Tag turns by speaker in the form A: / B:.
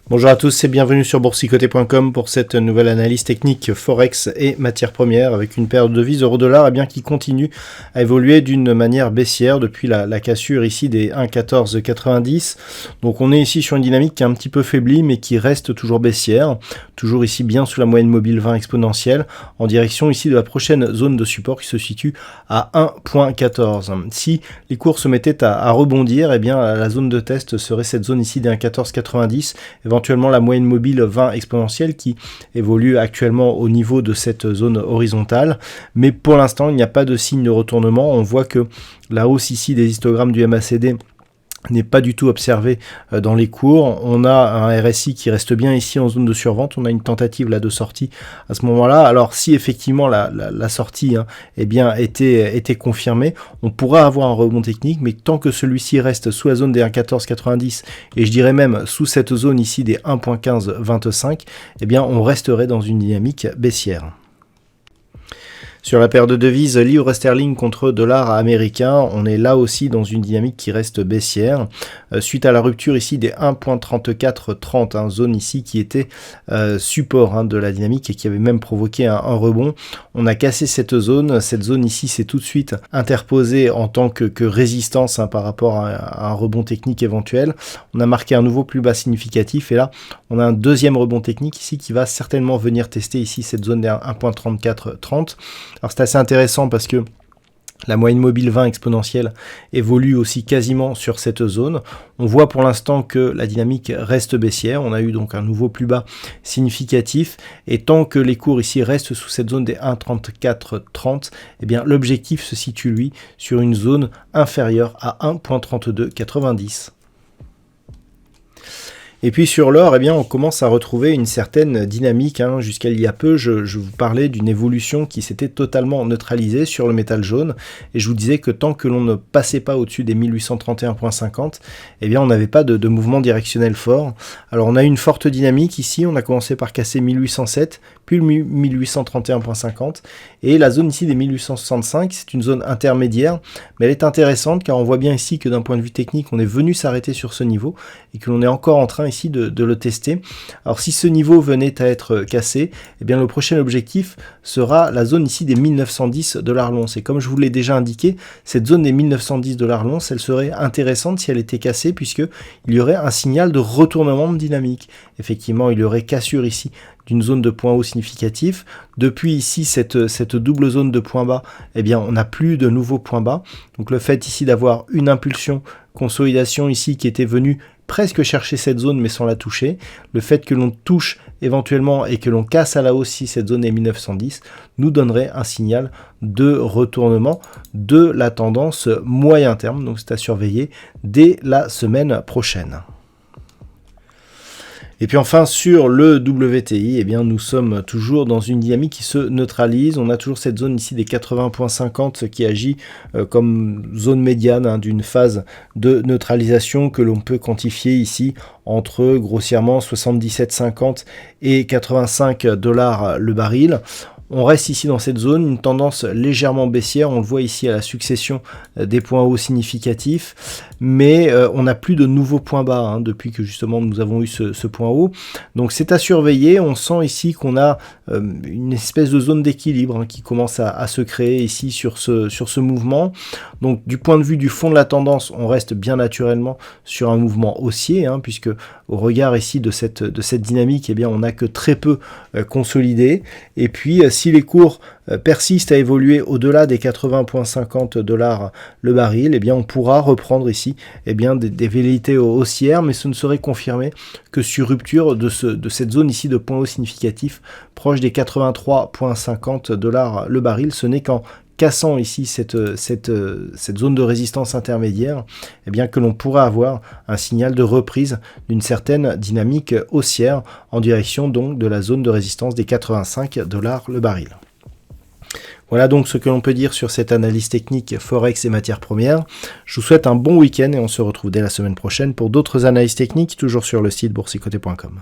A: Bonjour à tous et bienvenue sur boursicoté.com pour cette nouvelle analyse technique Forex et matières premières avec une paire de devises euro-dollar qui continue à évoluer d'une manière baissière depuis la cassure ici des 1,1490. Donc on est ici sur une dynamique qui est un petit peu faiblie mais qui reste toujours baissière, toujours ici bien sous la moyenne mobile 20 exponentielle en direction ici de la prochaine zone de support qui se situe à 1,14. Si les cours se mettaient à rebondir, la zone de test serait cette zone ici des 1,1490, éventuellement la moyenne mobile 20 exponentielle qui évolue actuellement au niveau de cette zone horizontale. Mais pour l'instant, il n'y a pas de signe de retournement. On voit que la hausse ici des histogrammes du MACD n'est pas du tout observé dans les cours. On a un RSI qui reste bien ici en zone de survente. On a une tentative là de sortie à ce moment-là. Alors si effectivement la sortie était confirmée, on pourra avoir un rebond technique, mais tant que celui-ci reste sous la zone des 1,1490 et je dirais même sous cette zone ici des 1,1525, on resterait dans une dynamique baissière. Sur la paire de devises livre sterling contre dollar américain, on est là aussi dans une dynamique qui reste baissière. Suite à la rupture ici des 1.3430, zone ici qui était support de la dynamique et qui avait même provoqué un rebond. On a cassé cette zone ici s'est tout de suite interposée en tant que résistance par rapport à un rebond technique éventuel. On a marqué un nouveau plus bas significatif et là on a un deuxième rebond technique ici qui va certainement venir tester ici cette zone des 1.3430. Alors c'est assez intéressant parce que la moyenne mobile 20 exponentielle évolue aussi quasiment sur cette zone. On voit pour l'instant que la dynamique reste baissière. On a eu donc un nouveau plus bas significatif. Et tant que les cours ici restent sous cette zone des 1,3430, l'objectif se situe lui sur une zone inférieure à 1,3290. Et puis sur l'or, on commence à retrouver une certaine dynamique. Jusqu'à il y a peu, je vous parlais d'une évolution qui s'était totalement neutralisée sur le métal jaune. Et je vous disais que tant que l'on ne passait pas au-dessus des 1831,50, on n'avait pas de mouvement directionnel fort. Alors on a eu une forte dynamique ici. On a commencé par casser 1807, puis le 1831,50. Et la zone ici des 1865, c'est une zone intermédiaire. Mais elle est intéressante car on voit bien ici que d'un point de vue technique, on est venu s'arrêter sur ce niveau et que l'on est encore en train ici de le tester. Alors si ce niveau venait à être cassé, le prochain objectif sera la zone ici des 1910 $ l'once. Et comme je vous l'ai déjà indiqué, cette zone des 1910 $ l'once, elle serait intéressante si elle était cassée puisque il y aurait un signal de retournement de dynamique. Effectivement, il y aurait cassure ici d'une zone de point haut significatif. Depuis ici, cette double zone de point bas, on n'a plus de nouveaux points bas. Donc le fait ici d'avoir une impulsion, consolidation ici qui était venue presque chercher cette zone mais sans la toucher, le fait que l'on touche éventuellement et que l'on casse à la hausse si cette zone est 1910 nous donnerait un signal de retournement de la tendance moyen terme. Donc c'est à surveiller dès la semaine prochaine. Et puis enfin sur le WTI, nous sommes toujours dans une dynamique qui se neutralise. On a toujours cette zone ici des 80,50 qui agit comme zone médiane d'une phase de neutralisation que l'on peut quantifier ici entre grossièrement 77,50 et 85 $ le baril. On reste ici dans cette zone, une tendance légèrement baissière, on le voit ici à la succession des points hauts significatifs, mais on n'a plus de nouveaux points bas depuis que justement nous avons eu ce point haut. Donc c'est à surveiller, on sent ici qu'on a une espèce de zone d'équilibre qui commence à se créer ici sur ce mouvement. Donc du point de vue du fond de la tendance, on reste bien naturellement sur un mouvement haussier, puisque au regard ici de cette dynamique, on n'a que très peu consolidé. Et puis si les cours persistent à évoluer au-delà des 80,50 $ le baril, on pourra reprendre ici des velléités haussières, mais ce ne serait confirmé que sur rupture de cette zone ici de point haut significatif proche des 83,50 $ le baril. Ce n'est qu'en cassant ici cette zone de résistance intermédiaire, que l'on pourra avoir un signal de reprise d'une certaine dynamique haussière en direction donc de la zone de résistance des 85 $ le baril. Voilà donc ce que l'on peut dire sur cette analyse technique Forex et matières premières. Je vous souhaite un bon week-end et on se retrouve dès la semaine prochaine pour d'autres analyses techniques, toujours sur le site boursicoté.com.